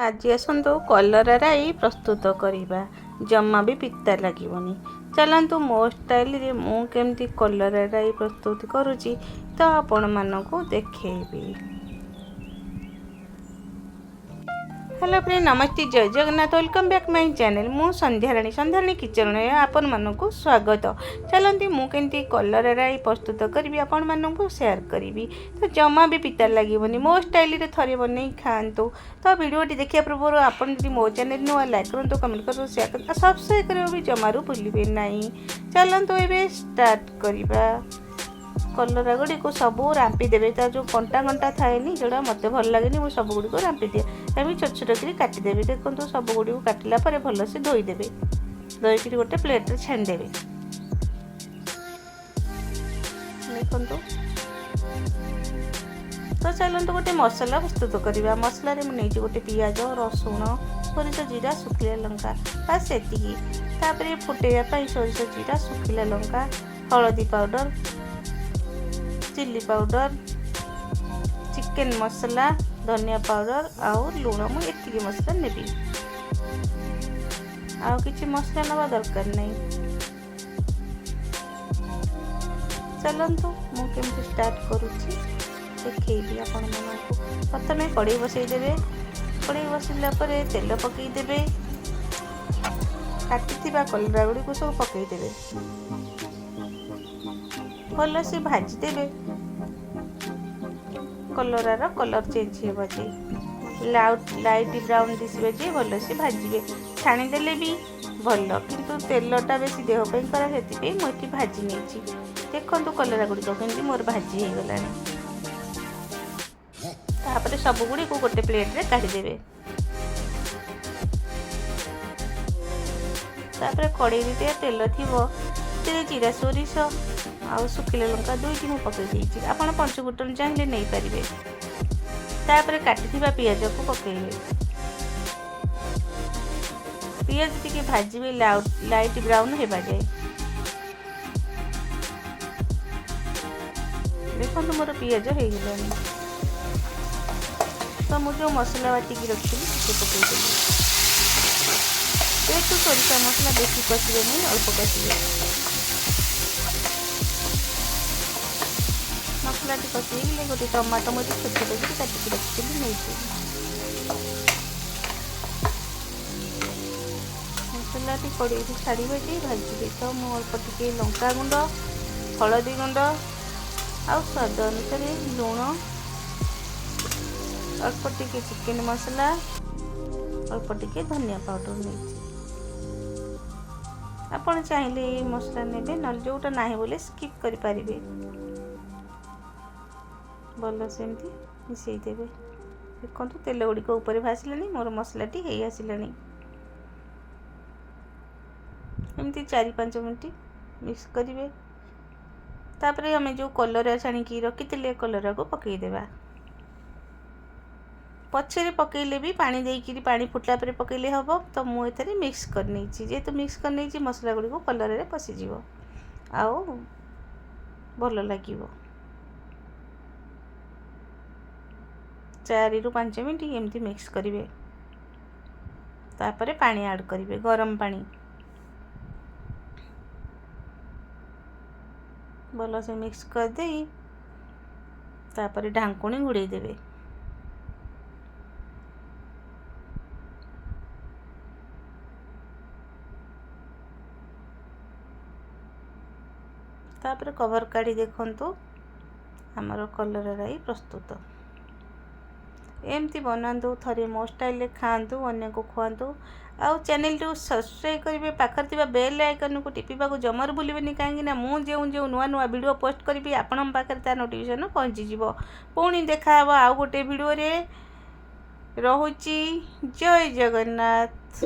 आज आसतु कलरा राई प्रस्तुत करवा जमा भी पिता लगे। चलतु मो स्टाइल रे मु केमती कलरा राई प्रस्तुत करुँची तो आपण मानकु देखैबी। हेलो फ्रेंड, नमस्ते, जय Jagannath, welcome back my channel. मु संध्याराणी किचन में आपण मानकु स्वागत। चलती मु केमती कलरा राई प्रस्तुत करी आपण मानकु शेयर करी तो जमा भी पिता लगे। मो स्टाइल रे थरे बनै खातु। तो वीडियोटी देखिया पूर्व आपण यदि मो चैनल नुआ लाइक करूँ, कमेंट करूँ, शेयर कर, सब्सक्राइब करियो भी जमारू भूलिबे नहीं। चलतु एबे स्टार्ट करिबा। कलरा गुड़ी को सब रांपी देवे। तार जो कंटा कंटा थाए जोड़ा मत भल लगे मुझे सब गुड़ी को रांपी दिए। एम छोट छोट कर काटिदेवी। देखो सब गुड़ी को काटिला भल से धोईदेवे। धोईक गोटे प्लेट रे छाणीदेवे। देखो तो चलते गोटे मसला प्रस्तुत करवा। मसला मुझे गोटे पियाज, रसुण, सोरिष, जीरा, सुखिला लंका, बस एतिकी। तापर फुटेवाई सोरिष, जीरा, सुखिला लंका, हलदी पाउडर, चिली पाउडर, चिकेन मसला, धनिया पाउडर आउ लुण। मुझे एतिकी मसला नेबी। आउ किछि मसला नवा दरकार नहीं। चलतु मु केमती स्टार्ट करुछि देखैबी आपण मानकु। प्रथमे कढ़ई बसैदेवे। कढ़ई बसैला परे तेल पकईदेवे। काटिथिबा कलरा गुड़ी को सब पकईदेवे। भल से भाजीदेवे। कलरार कलर चेंज होगा जे लाइट ब्राउन दिशे जे भल से भाजबे। छाणीदेले भी भल, किंतु तेलटा बेसी देह खराब से मुझे भाजी नहीं। देखो कलरा गुड़िक केमती मोर भाजी हो गला। तापर सब गुड़ी को गोटे प्लेट रे काढ़ीदेवे। तापर कढ़ई रे तेल थी जीरा, सोरिष आउ सुखिला लंका दुईटी मुझे पकई। आपड़ पंचफुटन चाहिए नहीं पारे। तापर काटिथिबा पियाज को पकईबे। पियाज टिके भाजबे लाइट ब्राउन हेबा जाए। देखो मोर पियाज हो गलानी। तो मुझे जो मसला बाटिकी रखी पकईदेली। जेहेतु सोरिष मसला बेसी कषिबे नहीं, अल्प कषिबे। मसला कषे गोटे टमाटो मुझे छोट छोट कर काटिकी रखी नहीं। मसला कड़े छाड़े जे भाजबे। तो मु अल्प टिके लंका गुंड, हलदी गुंड आउ स्वाद अनुसार लुण, अल्प टिके चिकेन मसला, अल्प टिके धनिया पाउडर नहीं। आपण चाहिए मसला नेबे, न जोटा ना बोले स्किप करि पारिबे। भल से मिसईदेवे। देखो तेल गुड़िक ऊपर भासिलानी। मोर मसलाटी हो आसिलानी। एमती 4-5 मिनट मिक्स करेंगे। तापर आम जो कलरा छाणिकी रखी कलरा को पकईदेवा। पछरे पकईले भी पानी देकी पानी फुटला पर पकईले हम। तो मुझे मिक्स करनी। जेहेतु मिक्स करनी मसला गुड़ी को कलर में पशिज आउ भल लगे। 4-5 मिनट एमती मिक्स करेंगे। तापर पानी ऐड करेंगे, गरम पानी। भल से मिक्स कर दे। तापर ढांकुणी घोड़े देवे। तापर कवर काढ़ी देखंतु आमर कलरा राई प्रस्तुत। एमती बनातु थरे मो स्टाइल खातु, अन्य को खुआतु। आउ चैनल को सब्सक्राइब करेंगे। पाखर थी बेल आइकन को टिपा को जमार भूलिबेनि, कहीं मुझे नुआ नुआ वीडियो पोस्ट करी आपण पाखे तार नोटिफिकेशन पहुँची। पुणी देखा आउ गोटे वीडियो रे। रहुची। जय जगन्नाथ।